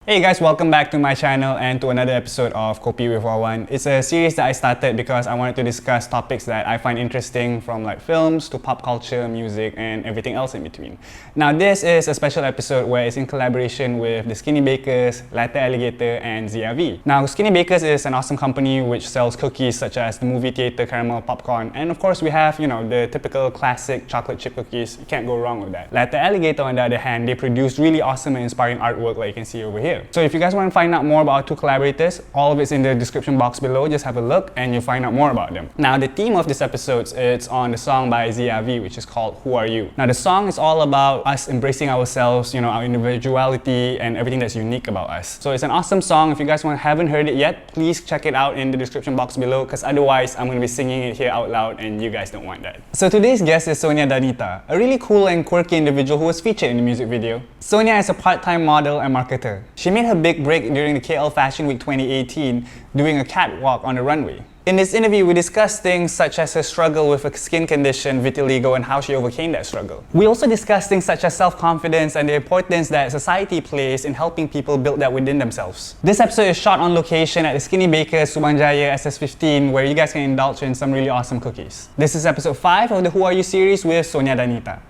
Hey guys, welcome back to my channel and to another episode of Kopi With Wawan. It's a series that I started because I wanted to discuss topics that I find interesting, from like films to pop culture, music, and everything else in between. Now this is a special episode where it's in collaboration with the Skinny Bakers, Latte Alligator, and Zee Avi. Now Skinny Bakers is an awesome company which sells cookies such as the movie theater caramel popcorn, and of course we have, the typical classic chocolate chip cookies. You can't go wrong with that. Latte Alligator, on the other hand, they produce really awesome and inspiring artwork like you can see over here. So if you guys want to find out more about our two collaborators, all of it's in the description box below. Just have a look and you'll find out more about them. Now the theme of this episode is on the song by Zee Avi, which is called Who Are You? Now the song is all about us embracing ourselves, our individuality and everything that's unique about us. So it's an awesome song. If you guys haven't heard it yet, please check it out in the description box below, because otherwise I'm going to be singing it here out loud and you guys don't want that. So today's guest is Sonya Danita, a really cool and quirky individual who was featured in the music video. Sonya is a part-time model and marketer. She made her big break during the KL Fashion Week 2018 doing a catwalk on the runway. In this interview, we discussed things such as her struggle with a skin condition, vitiligo, and how she overcame that struggle. We also discussed things such as self-confidence and the importance that society plays in helping people build that within themselves. This episode is shot on location at the Skinny Bakers Sumanjaya SS15, where you guys can indulge in some really awesome cookies. This is episode 5 of the Who Are You series with Sonya Danita.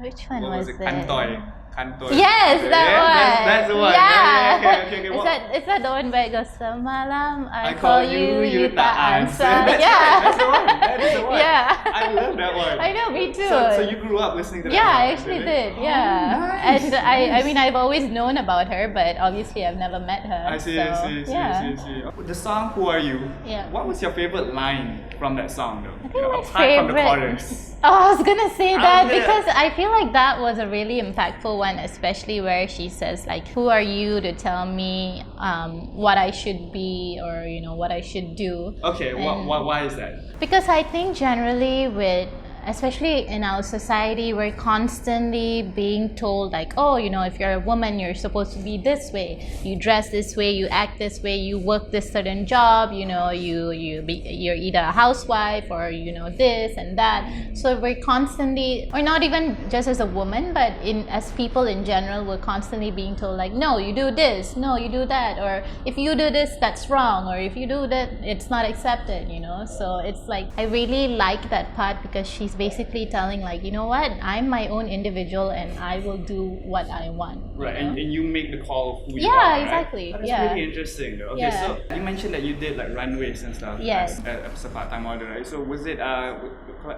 Which one was it? Kantoy. Yes, that one. That's the one. Yeah. Okay. Is that the one where it goes, Semalam I call you, you tak answer. That's the one. That is the one. Yeah. I love that one. I know, me too. So you grew up listening to that? Yeah, song, I actually did. Yeah. Oh, nice. And I mean, I've always known about her, but obviously I've never met her. I see. The song Who Are You? Yeah. What was your favorite line from that song though? I think my apart from the favorite. chorus. Oh, I was gonna say that Yeah. because I feel like that was a really impactful one, especially where she says like, "Who are you to tell me what I should be or what I should do?" Okay, why is that? Because I think generally especially in our society, we're constantly being told like, oh, if you're a woman, you're supposed to be this way. You dress this way, you act this way, you work this certain job, you're either a housewife or this and that. So we're constantly, or not even just as a woman, but as people in general, we're constantly being told like, no, you do this, no, you do that, or if you do this, that's wrong, or if you do that, it's not accepted, So it's like, I really like that part because she's basically telling like, you know what, I'm my own individual and I will do what I want. Right, and you make the call of who you are, Yeah, right? exactly. That's Yeah. really interesting though. Okay, Yeah. so you mentioned that you did like runways and stuff Yes. as a part-time model, right? So was it,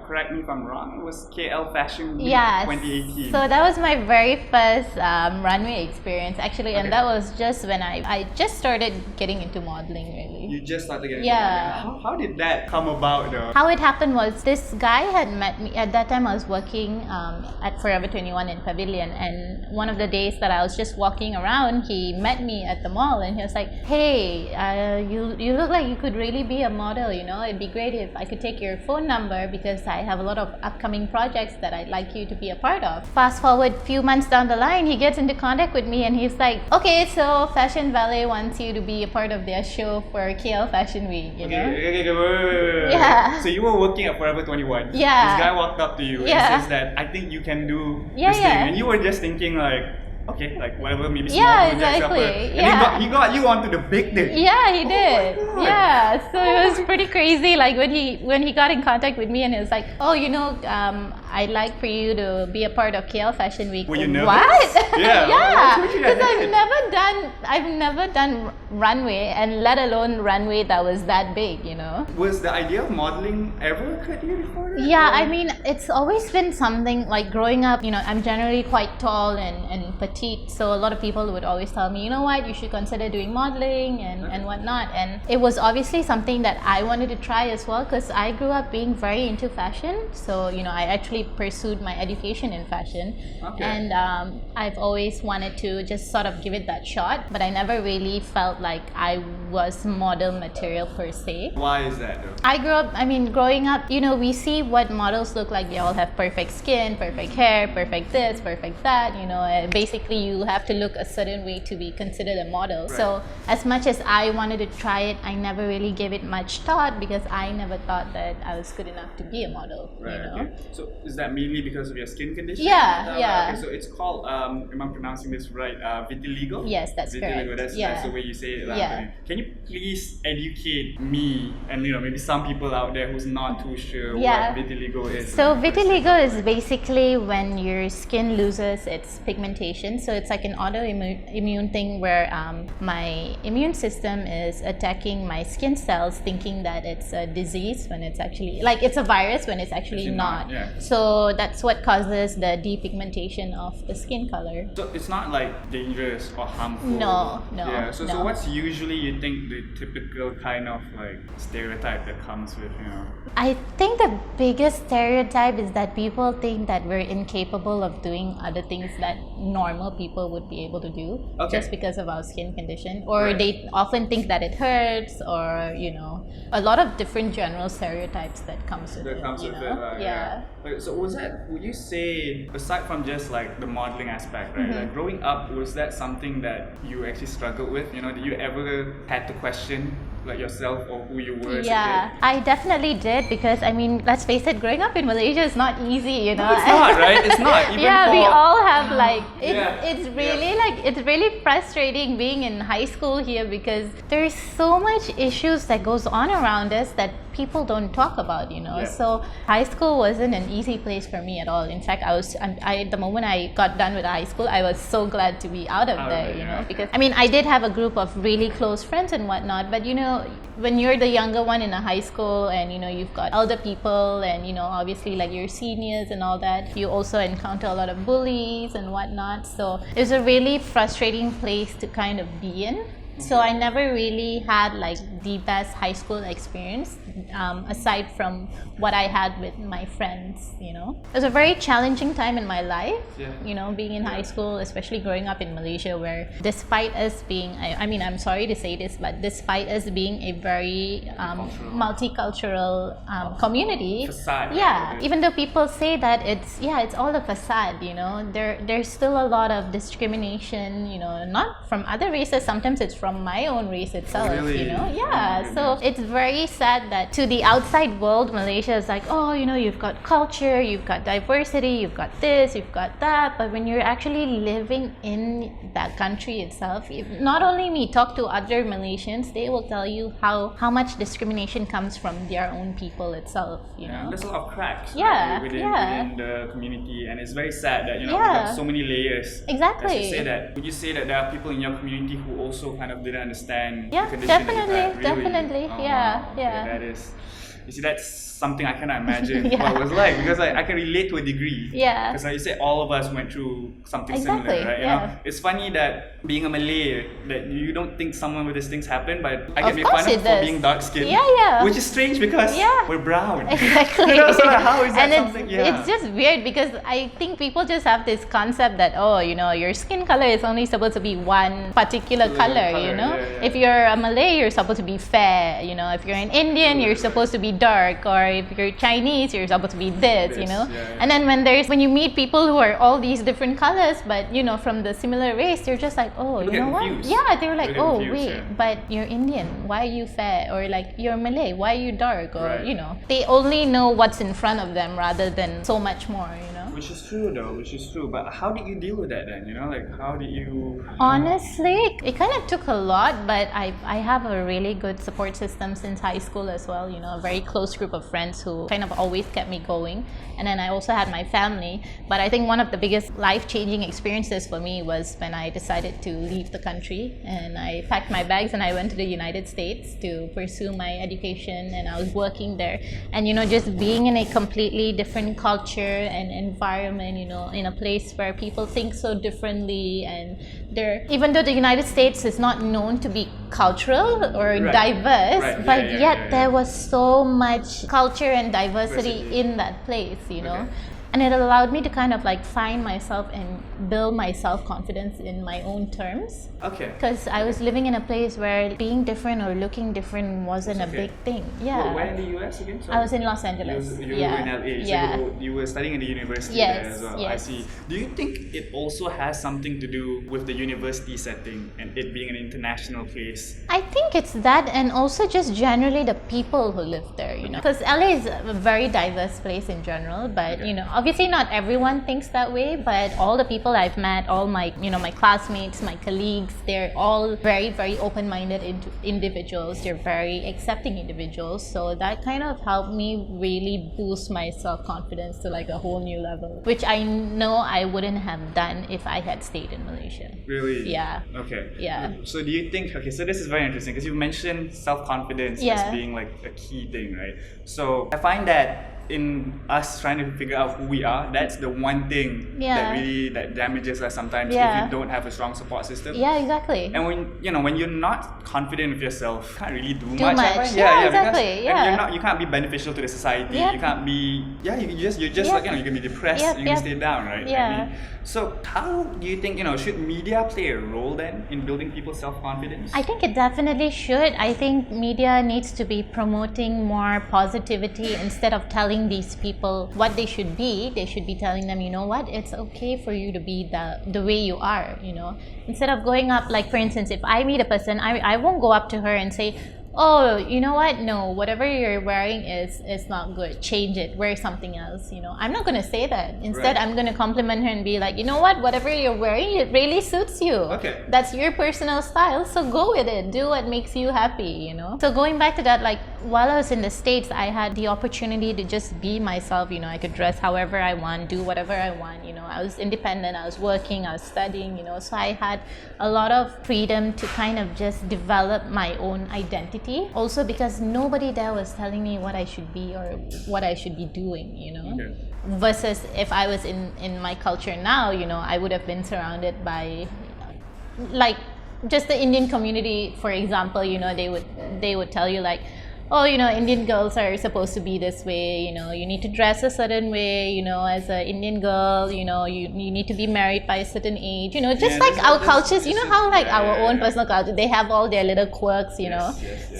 correct me if I'm wrong, it was KL Fashion Week Yes. 2018? So that was my very first runway experience actually, and that was just when I just started getting into modeling really. You just started getting Yeah. How did that come about though? How it happened was this guy had met me. At that time I was working at Forever 21 in Pavilion, and one of the days that I was just walking around, he met me at the mall and he was like, hey, you look like you could really be a model, it'd be great if I could take your phone number because I have a lot of upcoming projects that I'd like you to be a part of. Fast forward a few months down the line, he gets into contact with me and he's like, okay, so Fashion Ballet wants you to be a part of their show for KL Fashion Week, Okay, wait. Yeah. So you were working at Forever 21. Yeah. This guy walked up to you and says that, I think you can do this thing. And you were just thinking like, okay, like whatever, maybe small projects. Exactly. And he got you onto the big thing. Yeah, he did. Oh my God. Yeah, so it was pretty crazy. Like when he got in contact with me and he was like, oh, I'd like for you to be a part of KL Fashion Week. Were you nervous? What? Yeah. Yeah, Because I've never done runway, and let alone runway that was that big. Was the idea of modeling ever occurred to you before? Yeah, I mean, it's always been something like growing up, I'm generally quite tall and petite, so a lot of people would always tell me, you know what, you should consider doing modeling and whatnot. And it was obviously something that I wanted to try as well because I grew up being very into fashion. So, I actually pursued my education in fashion. Okay. And I've always wanted to just sort of give it that that shot, but I never really felt like I was model material per se. Why is that though? I grew up, growing up, we see what models look like. They all have perfect skin, perfect hair, perfect this, perfect that, basically you have to look a certain way to be considered a model. Right. So as much as I wanted to try it, I never really gave it much thought because I never thought that I was good enough to be a model. Right. Okay. So is that mainly because of your skin condition? Yeah. Okay, so it's called, am I pronouncing this right? Vitiligo? Yes, that's Vitiligo. correct. That's the way you say it. Can you please educate me and maybe some people out there who's not too sure what vitiligo is? So vitiligo is basically when your skin loses its pigmentation. So it's like an autoimmune thing where my immune system is attacking my skin cells, thinking that it's a disease when it's actually it's a virus when it's actually not. Yeah. So that's what causes the depigmentation of the skin color. So it's not like dangerous or harmful. No. Yeah. So what's usually you think the typical kind of stereotype that comes with I think the biggest stereotype is that people think that we're incapable of doing other things that normal people would be able to do just because of our skin condition, or they often think that it hurts, or a lot of different general stereotypes that comes with it. So would you say, aside from just the modeling aspect, right? Growing up, was that something that you actually struggled with? Did you ever had to question yourself or who you were as a kid? I definitely did, because let's face it, growing up in Malaysia is not easy, No, it's not, right? It's not. Even we all have it's really frustrating being in high school here, because there's so much issues that goes on around us that people don't talk about, So high school wasn't an easy place for me at all. In fact, the moment I got done with high school, I was so glad to be out of there, because I did have a group of really close friends and whatnot, but when you're the younger one in a high school and you've got elder people and obviously your seniors and all that, you also encounter a lot of bullies and whatnot. So it was a really frustrating place to kind of be in. So I never really had the best high school experience, aside from what I had with my friends, It was a very challenging time in my life, being in high school, especially growing up in Malaysia, where despite us being, I'm sorry to say this, but despite us being a very multicultural community, facade, even though people say that it's all a facade, there's still a lot of discrimination, not from other races, sometimes it's from my own race itself, really? So it's very sad that to the outside world, Malaysia is you've got culture, you've got diversity, you've got this, you've got that, but when you're actually living in that country itself, not only me, talk to other Malaysians, they will tell you how much discrimination comes from their own people itself, There's a lot of cracks within the community, and it's very sad that we have so many layers. Exactly. Would you say that there are people in your community who also kind of didn't understand the condition definitely. That is, you see, that's something I cannot imagine what it was like, because I can relate to a degree. Because like you said, all of us went through something similar, right? It's funny that being a Malay, that you don't think someone with these things happen, but I get made fun of for being dark skinned. Which is strange because we're brown. Exactly. So how is that and something? It's just weird, because I think people just have this concept that your skin color is only supposed to be one particular color. If you're a Malay, you're supposed to be fair. If you're an Indian, you're supposed to be dark, or if you're Chinese, you're supposed to be this. And then when you meet people who are all these different colors, but from the similar race, they're just like, what? Yeah, they're like, but you're Indian, why are you fair? Or you're Malay, why are you dark? Or they only know what's in front of them rather than so much more. Which is true though, But how did you deal with that then? How did you... Honestly, it kind of took a lot, but I have a really good support system since high school as well. A very close group of friends who kind of always kept me going. And then I also had my family. But I think one of the biggest life-changing experiences for me was when I decided to leave the country, and I packed my bags and I went to the United States to pursue my education, and I was working there. And just being in a completely different culture and environment, in a place where people think so differently, and even though the United States is not known to be cultural or diverse, yet there was so much culture and diversity in that place, And it allowed me to kind of like find myself and build my self-confidence in my own terms. Okay. Because I was living in a place where being different or looking different wasn't a big thing. Yeah. Well, where in the US again? Sorry. I was in Los Angeles. You were in LA, so you were studying in the university there as well. Yes. I see. Do you think it also has something to do with the university setting and it being an international place? I think it's that, and also just generally the people who live there, you know. Because LA is a very diverse place in general, but you know, obviously not everyone thinks that way, but all the people I've met, all my, you know, my classmates, my colleagues, they're all very, very open-minded individuals. They're very accepting individuals. So that kind of helped me really boost my self-confidence to like a whole new level, which I know I wouldn't have done if I had stayed in Malaysia. Really? Yeah. Okay. Yeah. So do you think, okay, so this is very interesting because you mentioned self-confidence as being like a key thing, right? So I find that in us trying to figure out who we are, that's the one thing that really damages us sometimes if you don't have a strong support system. Yeah, exactly. And when you're not confident with yourself, you can't really do much. Yeah, exactly. Because you can't be beneficial to the society. You can't be you're just like, you can be depressed, you can stay down, right? Yeah. So how do you think, should media play a role then in building people's self-confidence? I think it definitely should. I think media needs to be promoting more positivity instead of telling these people what they should be. They should be telling them, you know what, it's okay for you to be the way you are, you know. Instead of going up, like for instance, if I meet a person, I won't go up to her and say, oh, you know what? No, whatever you're wearing is not good. Change it. Wear something else. You know, I'm not gonna say that. Instead, I'm gonna compliment her and be like, you know what? Whatever you're wearing, it really suits you. Okay. That's your personal style. So go with it. Do what makes you happy. You know. So going back to that, like while I was in the States, I had the opportunity to just be myself. You know, I could dress however I want, do whatever I want. You know, I was independent. I was working. I was studying. You know, so I had a lot of freedom to kind of just develop my own identity. Also because nobody there was telling me what I should be or what I should be doing, you know. Okay. Versus if I was in my culture now, you know, I would have been surrounded by like just the Indian community, for example, you know, they would tell you like, oh, you know, Indian girls are supposed to be this way, you know, you need to dress a certain way, you know, as an Indian girl, you know, you need to be married by a certain age, you know, just like our cultures, you know how like our own personal culture, they have all their little quirks, you know.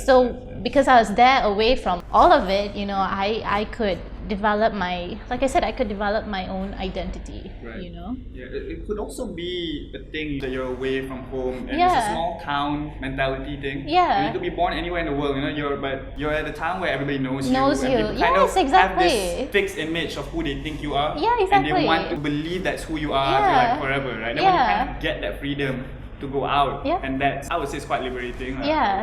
So because I was there away from all of it, you know, I could develop my, like I said, I could develop my own identity, you know. Yeah, it could also be a thing that you're away from home and it's a small town mentality thing. Yeah. And you could be born anywhere in the world, you know, but you're at a town where everybody knows you. And people kind of have this fixed image of who they think you are. Yeah, exactly. And they want to believe that's who you are for like forever, right? Then when you kind of get that freedom to go out, and that's, I would say, it's quite liberating.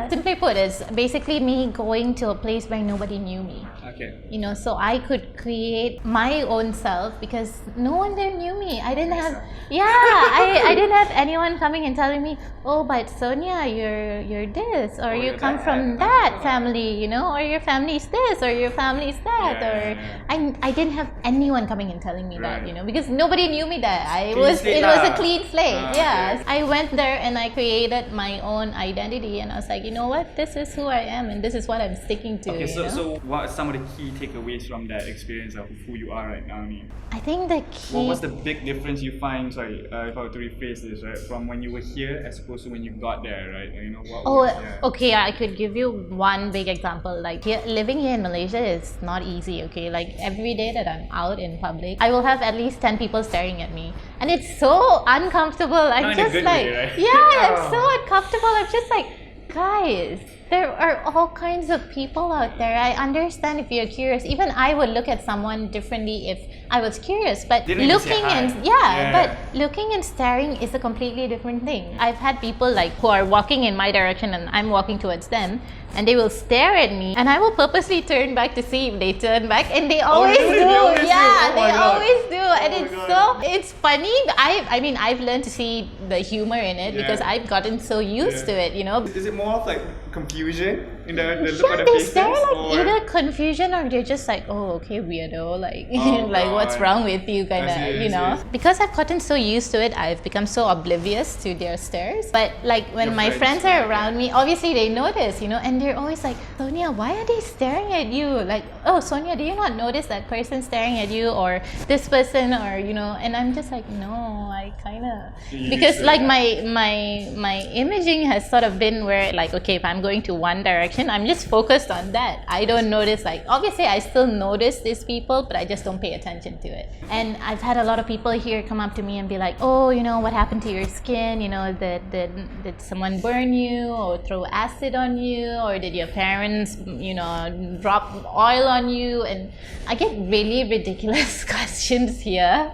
Simply put, it's basically me going to a place where nobody knew me. Okay. You know, so I could create my own self because no one there knew me. I didn't have, I didn't have anyone coming and telling me, oh, but Sonya, you're this, or you come from that family, you know, or your family's this, or your family's that, I didn't have anyone coming and telling me that, you know, because nobody knew me there. It was a clean slate. I went there and I created my own identity, and I was like, you know what, this is who I am, and this is what I'm sticking to. Okay, so what are some of the key takeaways from that experience of who you are right now? I think the key... What was the big difference you find, if I were to rephrase this, right, from when you were here as opposed to when you got there, right? You know, okay, I could give you one big example. Like living here in Malaysia is not easy, okay? Like every day that I'm out in public, I will have at least 10 people staring at me. And it's so uncomfortable. I'm just like, way, right? It's so uncomfortable. I'm just like, guys, there are all kinds of people out there. I understand if you're curious. Even I would look at someone differently if I was curious. But looking and staring is a completely different thing. I've had people like who are walking in my direction and I'm walking towards them, and they will stare at me, and I will purposely turn back to see if they turn back, and they always do. They always do. And it's funny. I mean, I've learned to see the humor in it because I've gotten so used to it, you know. Is it more of like confusion confusion in the look on the they faces? stare like or? either confusion or they're just like, oh, okay, weirdo, like, Oh, like what's wrong with you, kind of, you know. Because I've gotten so used to it, I've become so oblivious to their stares. But like when Your my friends, friends are around me, obviously they notice, you know, and they're always like, Sonya, why are they staring at you? Like, oh, Sonya, do you not notice that person staring at you, or this person, or you know? And I'm just like, no, I kind of, because like my imaging has sort of been where like, okay, if I'm going to one direction, I'm just focused on that. I don't notice, like, obviously I still notice these people, but I just don't pay attention to it. And I've had a lot of people here come up to me and be like, oh, you know, what happened to your skin? You know, did someone burn you or throw acid on you, or did your parents, you know, drop oil on you? And I get really ridiculous questions here.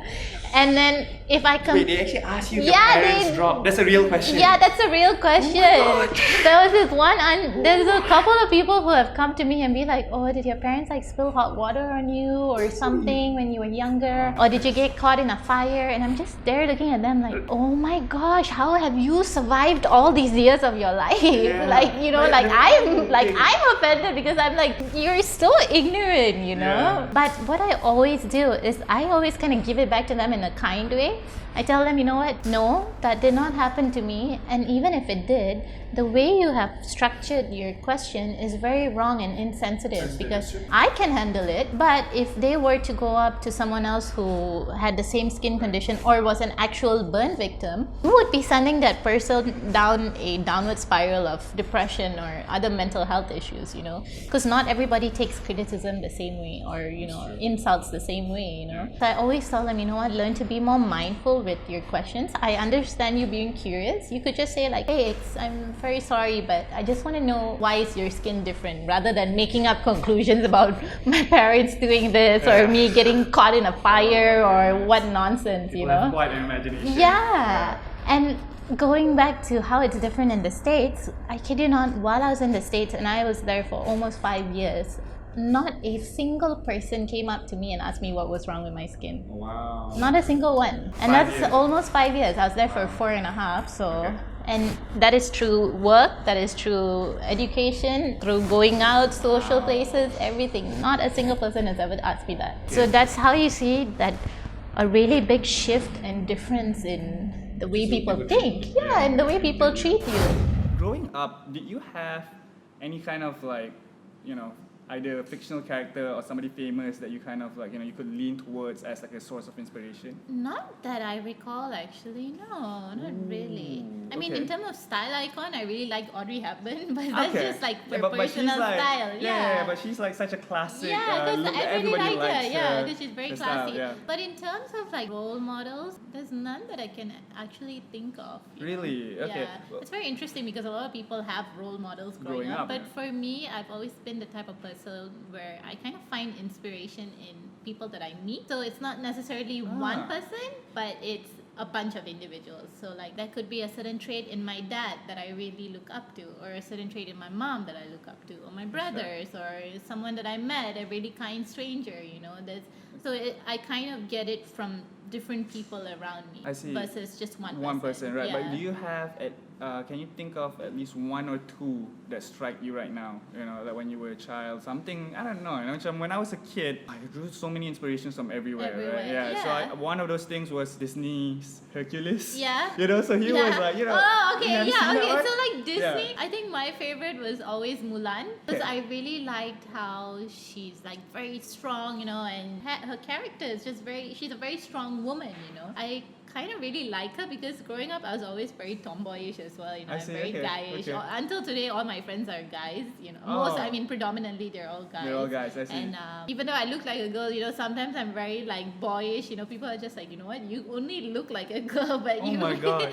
And then if I come... Wait, they actually ask you if your parents drop? That's a real question? Yeah, that's a real question. Oh there was this one, there's a couple of people who have come to me and be like, oh, did your parents like spill hot water on you or something when you were younger? Or did you get caught in a fire? And I'm just there looking at them like, oh my gosh, how have you survived all these years of your life? Yeah. Like, you know, I'm offended because I'm like, you're so ignorant, you know? Yeah. But what I always do is I always kind of give it back to them in a kind way. I tell them, you know what, no, that did not happen to me, and even if it did, the way you have structured your question is very wrong and insensitive, because I can handle it, but if they were to go up to someone else who had the same skin condition or was an actual burn victim, we would be sending that person down a downward spiral of depression or other mental health issues, you know, because not everybody takes criticism the same way, or, you know, insults the same way, you know. So I always tell them, you know what, learn to be more mindful with your questions. I understand you being curious. You could just say like, hey, I'm very sorry, but I just want to know, why is your skin different, rather than making up conclusions about my parents doing this or me getting caught in a fire or what nonsense, you know. Quite an imagination. Yeah. And going back to how it's different in the States, I kid you not, while I was in the States, and I was there for almost 5 years, not a single person came up to me and asked me what was wrong with my skin. Wow. Not a single one. And that's almost 5 years. I was there for 4.5, so... Okay. And that is through work, that is through education, through going out, social places, everything. Not a single person has ever asked me that. So that's how you see that a really big shift and difference in the way people think. Yeah, and the way people treat you. Growing up, did you have any kind of like, you know, either a fictional character or somebody famous that you kind of like, you know, you could lean towards as like a source of inspiration? Not that I recall, actually. No, not really. I mean, in terms of style icon, I really like Audrey Hepburn, but that's just like for personal style. Yeah, but she's like such a classic. Yeah, look that I really everybody like likes her. Yeah, because she's very classy. Style, But in terms of like role models, there's none that I can actually think of. Really? Okay. Yeah. It's very interesting because a lot of people have role models growing up. But for me, I've always been the type of person where I kind of find inspiration in people that I meet. So it's not necessarily one person, but it's a bunch of individuals. So like that could be a certain trait in my dad that I really look up to, or a certain trait in my mom that I look up to, or my brothers, or someone that I met, a really kind stranger, you know. I kind of get it from different people around me. I see. Versus just one person. Right. Yeah. But do you have can you think of at least one or two that strike you right now? You know, like when you were a child, something, I don't know. You know, when I was a kid, I drew so many inspirations from everywhere. Right? Yeah. So one of those things was Disney's Hercules. Yeah. You know, so he was like, you know. Oh, okay. Yeah. Okay. That, so like Disney, I think my favorite was always Mulan, because I really liked how she's like very strong, you know, and her character is just she's a very strong woman, you know. I kind of really like her because growing up I was always very tomboyish as well, you know. I'm very guyish. Until today, all my friends are guys, you know. Predominantly they're all guys. They're all guys, I see. And even though I look like a girl, you know, sometimes I'm very like boyish, you know. People are just like, you know what, you only look like a girl, but oh my God. And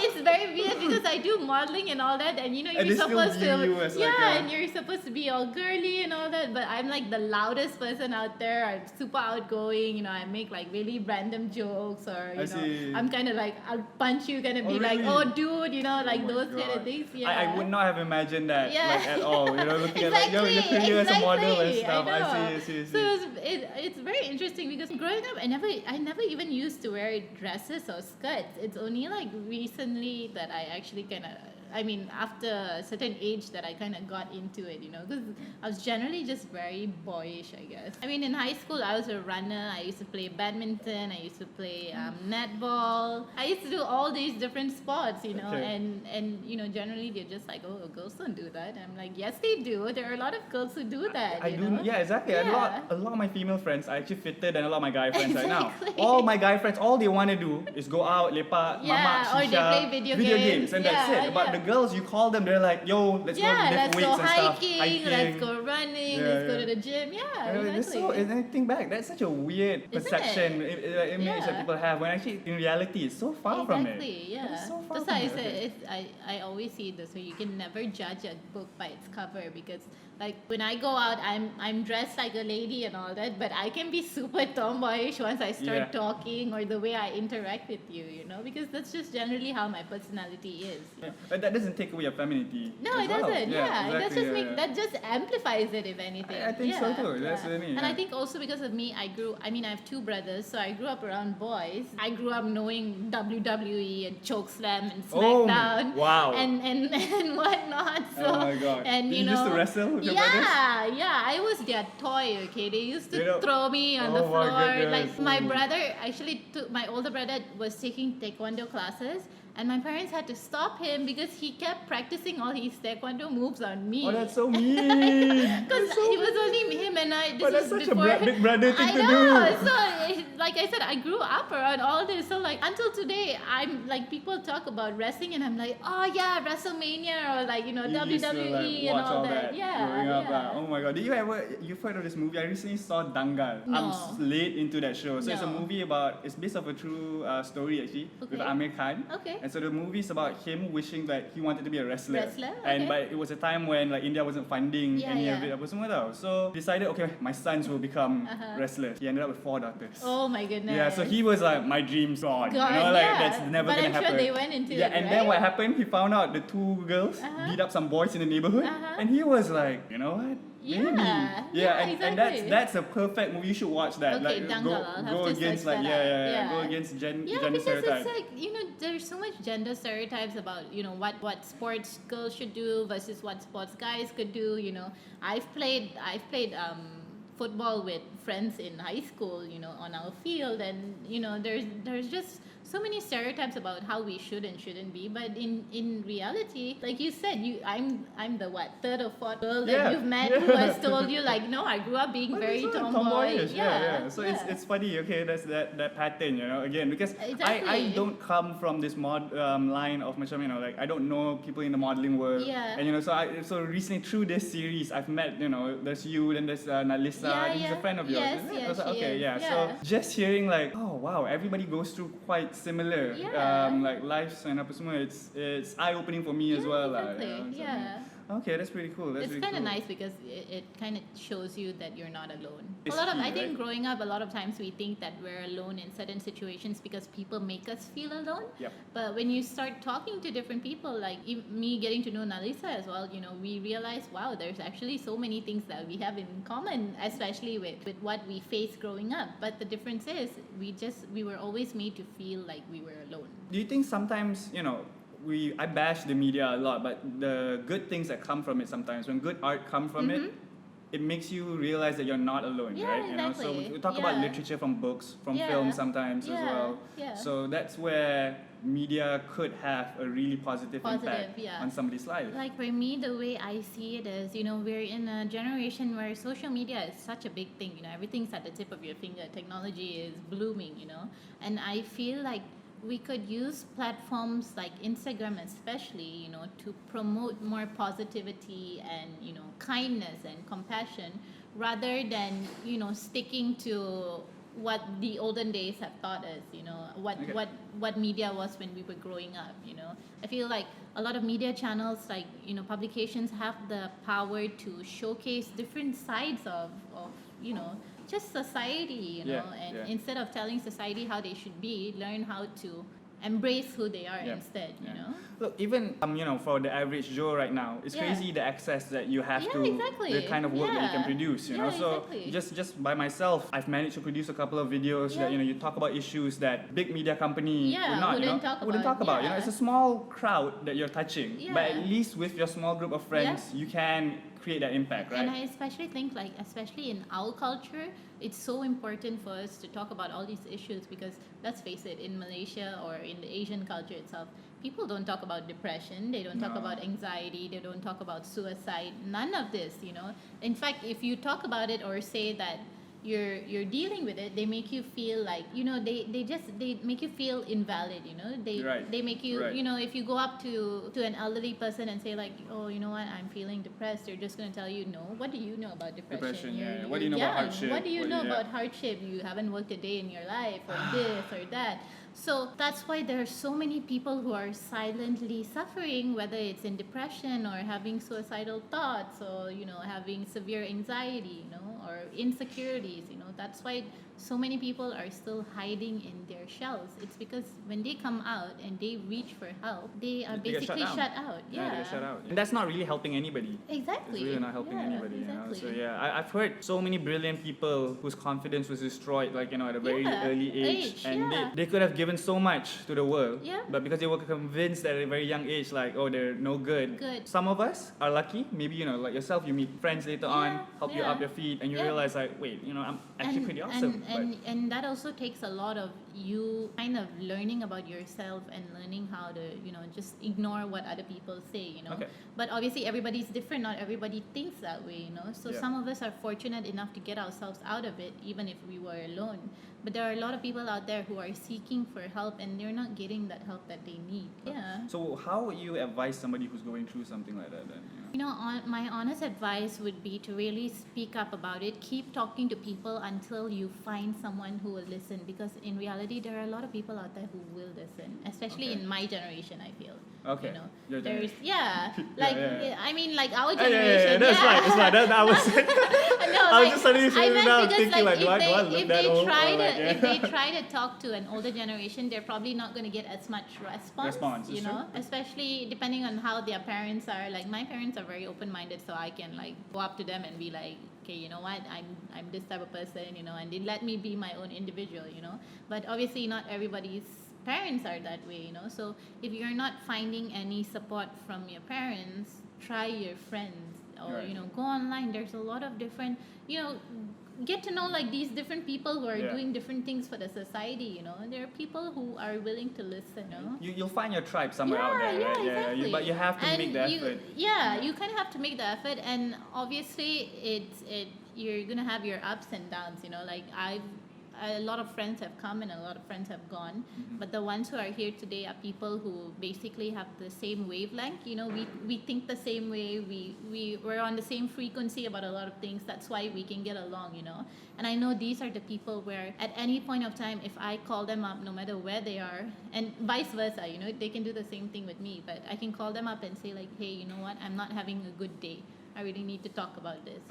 it's very weird because I do modeling and all that, and you know, you're supposed to and you're supposed to be all girly and all that, but I'm like the loudest person out there. I'm super outgoing, you know. I make like really random jokes, or you know, I'm kind of like, I'll punch you, kind of be like, oh dude, you know, like those kind of things. Yeah, I would not have imagined that like at all, you know, looking at like your career as a model and stuff. I see. So it's very interesting because growing up, I never even used to wear dresses or skirts. It's only like recently that I actually kind of after a certain age that I kind of got into it, because I was generally just very boyish, I guess. In high school, I was a runner. I used to play badminton. I used to play netball. I used to do all these different sports, and generally they're just like, oh, girls don't do that. I'm like, yes, they do. There are a lot of girls who do that. I do. Yeah, exactly. Yeah. A lot of my female friends are actually fitter than a lot of my guy friends right now. All my guy friends, all they want to do is go out, lepak, mamak, shisha, or they play video games, and that's it. But the girls, you call them, they're like, yo, let's go lift weights and stuff. Let's go running, let's go to the gym. And then think back, that's such a weird perception, image that people have, when actually in reality it's so far from it. It's so far. That's why I said I always see it this way. You can never judge a book by its cover, because like when I go out, I'm dressed like a lady and all that, but I can be super tomboyish once I start talking or the way I interact with you, because that's just generally how my personality is. But that doesn't take away your femininity. No, it doesn't. Exactly. That just amplifies it, if anything. I think so too. That's what I mean. And I think also because of me, I have two brothers, so I grew up around boys. I grew up knowing WWE and Chokeslam and SmackDown. Wow. And whatnot. So, oh my god. And you used to wrestle with your brothers? I was their toy, okay? They used to throw me on the floor. Like my brother, my older brother was taking taekwondo classes, and my parents had to stop him because he kept practicing all his taekwondo moves on me. Oh, that's so mean. Because it was only him and I. But that's such a big brother thing to do. So, like I said, I grew up around all this. So, like, until today, I'm like, people talk about wrestling, and I'm like, oh yeah, WrestleMania, or like, WWE and all that. Yeah. Oh my god. You've heard of this movie? I recently saw Dangal. No. I'm late into that show. So it's a movie it's based off a true story actually, with Amir Khan. Okay. And so the movie is about him wishing that he wanted to be a wrestler. Okay. But it was a time when like India wasn't funding any of it. Apa semua tau. So decided, okay, my sons will become wrestlers. He ended up with 4 daughters. Oh my goodness. Yeah, so he was like, my dream's gone. That's never gonna happen. But I'm sure they went into it, and then what happened, he found out the 2 girls beat up some boys in the neighborhood. And he was like, you know what? Exactly. And that's a perfect movie. You should watch that. Okay, like, go against like go against gender stereotypes. It's like, there's so much gender stereotypes about what sports girls should do versus what sports guys could do. I've played football with friends in high school, on our field, and there's just so many stereotypes about how we should and shouldn't be. But in reality, like you said, I'm the third or fourth girl that you've met who has told you like, no, I grew up being very tomboyish. So it's funny. Okay, that's that pattern, again, because I don't come from this line of like I don't know people in the modeling world. And so recently through this series I've met there's you, then there's Nalisa, she's a friend of yours. Yes, So just hearing like, oh wow, everybody goes through quite similar like lives and apa semua, it's eye-opening for me as well. Exactly. Okay, that's pretty cool. It's kind of nice because it kind of shows you that you're not alone. I think growing up, a lot of times we think that we're alone in certain situations because people make us feel alone. Yep. But when you start talking to different people, like me getting to know Nalisa as well, we realize, wow, there's actually so many things that we have in common, especially with what we faced growing up. But the difference is we were always made to feel like we were alone. Do you think sometimes, I bash the media a lot, but the good things that come from it sometimes, when good art comes from it makes you realize that you're not alone, right? Exactly. So we talk about literature from books, from films sometimes as well. So that's where media could have a really positive impact on somebody's life. Like for me, the way I see it is, we're in a generation where social media is such a big thing. Everything's at the tip of your finger. Technology is blooming, and I feel like we could use platforms like Instagram especially, to promote more positivity and, kindness and compassion rather than, sticking to what the olden days have taught us, what media was when we were growing up, I feel like a lot of media channels, like, publications have the power to showcase different sides of just society, and instead of telling society how they should be, learn how to embrace who they are instead, you know? Look, even for the average Joe right now, it's crazy the access that you have to the kind of work that you can produce, you know. So just by myself, I've managed to produce a couple of videos that you talk about issues that big media company wouldn't talk about. You know, it's a small crowd that you're touching, but at least with your small group of friends, you can create that impact, right? And I especially think, like, especially in our culture, it's so important for us to talk about all these issues because, let's face it, in Malaysia or in the Asian culture itself, people don't talk about depression, they don't talk about anxiety, they don't talk about suicide, none of this, you know. In fact, if you talk about it or say that you're dealing with it, they make you feel like, you know, they make you feel invalid, you know. They make you, you know, if you go up to an elderly person and say like, oh, you know what, I'm feeling depressed, they're just going to tell you, no, what do you know about depression? What do you know about hardship? What do you know about hardship? You haven't worked a day in your life, or this or that. So that's why there are so many people who are silently suffering, whether it's in depression or having suicidal thoughts or, you know, having severe anxiety, you know, or insecurities, you know. That's why so many people are still hiding in their shells. It's because when they come out and they reach for help, they are basically shut out. Yeah, they're shut out. And that's not really helping anybody. Exactly. It's really not helping anybody. Exactly. You know? So I've heard so many brilliant people whose confidence was destroyed, like, you know, at a very early age. And they could have given so much to the world, but because they were convinced at a very young age, like, oh, they're no good. Some of us are lucky. Maybe, you know, like yourself, you meet friends later on, help you up your feet, and you realize like, wait, you know, I'm actually pretty awesome. And that also takes a lot of you kind of learning about yourself and learning how to, you know, just ignore what other people say, you know. But obviously everybody's different, not everybody thinks that way, you know. So some of us are fortunate enough to get ourselves out of it, even if we were alone. But there are a lot of people out there who are seeking for help and they're not getting that help that they need. So how would you advise somebody who's going through something like that then? You know, my honest advice would be to really speak up about it. Keep talking to people until you find someone who will listen, because in reality there are a lot of people out there who will listen, especially in my generation, I feel. You know, there's I mean, like our generation. That's right. It's like that. I was I was just suddenly thinking like, if they try to talk to an older generation, they're probably not going to get as much response, you know, especially depending on how their parents are. Like my parents are very open-minded, so I can like go up to them and be like, okay, you know what, I'm this type of person, you know, and they let me be my own individual, you know. But obviously not everybody's parents are that way, you know. So if you're not finding any support from your parents, try your friends, or you know, go online. There's a lot of different, you know, get to know like these different people who are doing different things for the society, you know. There are people who are willing to listen, you know. You'll find your tribe somewhere out there, right? Exactly. But you have to make the effort. You kind of have to make the effort, and obviously you're gonna have your ups and downs, you know. Like a lot of friends have come and a lot of friends have gone, but the ones who are here today are people who basically have the same wavelength, you know. We think the same way, we're on the same frequency about a lot of things. That's why we can get along, you know. And I know these are the people where at any point of time, if I call them up, no matter where they are, and vice versa, you know, they can do the same thing with me, but I can call them up and say like, hey, you know what, I'm not having a good day, I really need to talk about this.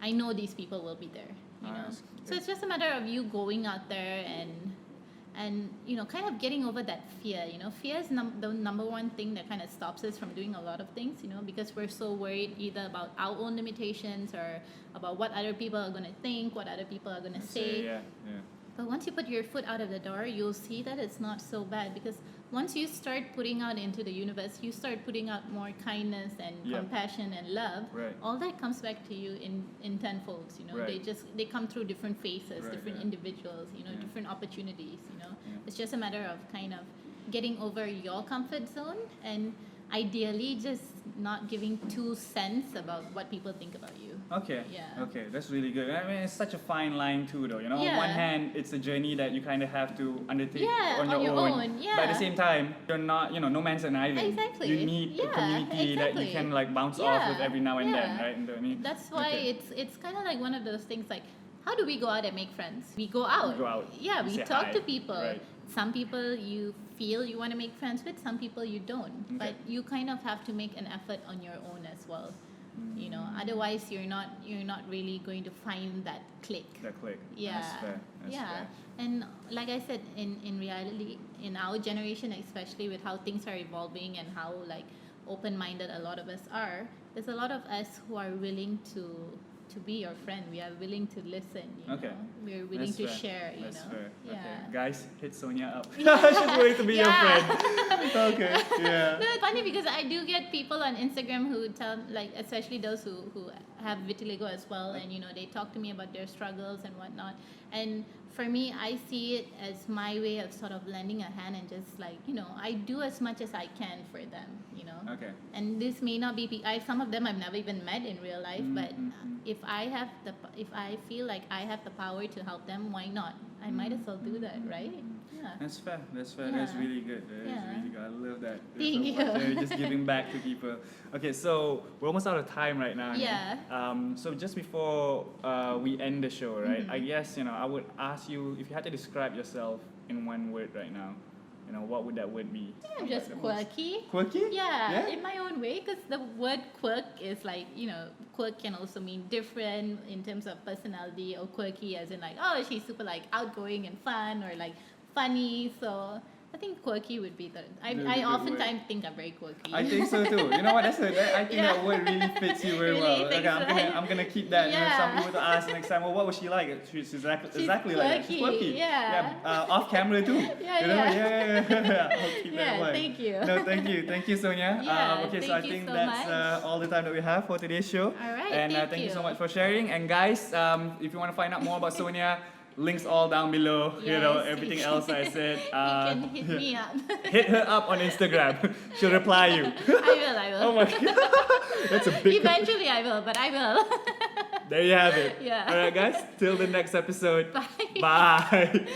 I know these people will be there, you know. So it's just a matter of you going out there and you know, kind of getting over that fear, you know. Fear is the number one thing that kind of stops us from doing a lot of things, you know, because we're so worried either about our own limitations or about what other people are going to think, what other people are going to say. But once you put your foot out of the door, you'll see that it's not so bad, because once you start putting out into the universe, you start putting out more kindness and compassion and love. All that comes back to you in tenfolds, you know. They come through different faces, different individuals, you know, different opportunities, you know. It's just a matter of kind of getting over your comfort zone and ideally just not giving 2 cents about what people think about you. Okay, that's really good. I mean, it's such a fine line too, though, you know. On one hand, it's a journey that you kind of have to undertake on your own. But at the same time, you're not, you know, no man's an island. You need a community that you can like bounce off with every now and then, right? That's why it's kind of like one of those things like, how do we go out and make friends? We go out. Yeah, we talk to people. Some people you feel you want to make friends with, some people you don't. But you kind of have to make an effort on your own as well. You know, otherwise you're not really going to find that click. That click. Yeah. That's fair. And like I said, in in our generation, especially with how things are evolving and how like open-minded a lot of us are, there's a lot of us who are willing to be your friend. We are willing to listen, you know. We're willing to share, you know. Yeah. Okay. Guys, hit Sonya up. She's willing to be your friend. Okay, yeah. No, it's funny because I do get people on Instagram who tell, like, especially those who have vitiligo as well, and, you know, they talk to me about their struggles and whatnot. And for me, I see it as my way of sort of lending a hand and just like, you know, I do as much as I can for them, you know. Okay. And this may not be, some of them I've never even met in real life, but if I feel like I have the power to help them, why not? I might as well do that, right? Yeah. That's fair. Yeah. That's really good. Really good. I love that. Thank you. You're just giving back to people. Okay, so we're almost out of time right now. Yeah. So just before we end the show, right? I guess, you know, I would ask you if you had to describe yourself in one word right now. You know, what would that word be? Yeah, just quirky. Quirky? Yeah, in my own way, because the word quirk is like, you know, quirk can also mean different in terms of personality, or quirky as in like, oh, she's super like outgoing and fun, or like funny. So I think quirky would be I oftentimes think I'm very quirky. I think so too. You know what? I think that word really fits you very well. Okay, I'm gonna keep that. You know, some people to ask next time, well, what was she like? She's exactly like that. She's quirky. Yeah. Off camera too. Yeah. I'll keep that one. Thank you. No, thank you, Sonya. Okay, so I think that's all the time that we have for today's show. All right. And thank you so much for sharing. And guys, if you want to find out more about Sonya, links all down below. Yes, you know, everything else I said. You can hit me up. Hit her up on Instagram. She'll reply you. I will. Oh my god. That's a big... Eventually I will, but I will. There you have it. Yeah. Alright guys, till the next episode. Bye. Bye.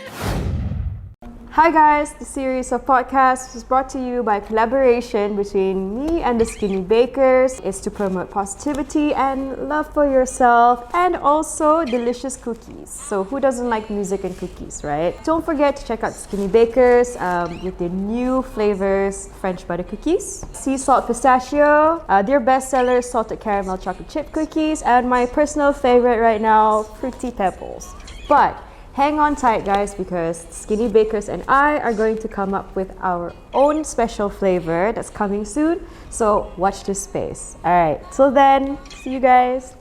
Hi guys, the series of podcasts was brought to you by collaboration between me and the Skinny Bakers. It's to promote positivity and love for yourself, and also delicious cookies. So who doesn't like music and cookies, right? Don't forget to check out Skinny Bakers with their new flavors, French butter cookies, sea salt pistachio, their bestseller salted caramel chocolate chip cookies, and my personal favorite right now, fruity pebbles. But hang on tight guys, because Skinny Bakers and I are going to come up with our own special flavor that's coming soon. So watch this space. Alright, till then, see you guys.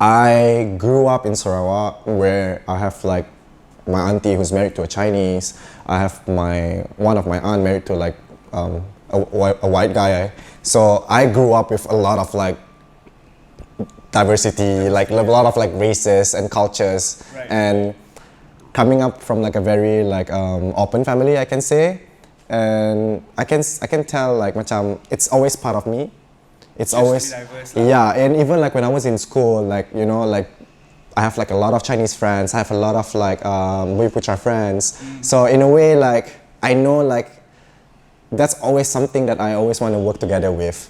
I grew up in Sarawak, where I have like my auntie who's married to a Chinese. I have one of my aunt married to like a white guy. So I grew up with a lot of like diversity, like a lot of like races and cultures, and coming up from like a very like open family, I can say, and I can tell like macam it's always part of me. It's always diverse, yeah, and even like when I was in school, like you know, like I have like a lot of Chinese friends. I have a lot of like Bui-Putra friends. So in a way, like I know like that's always something that I always want to work together with.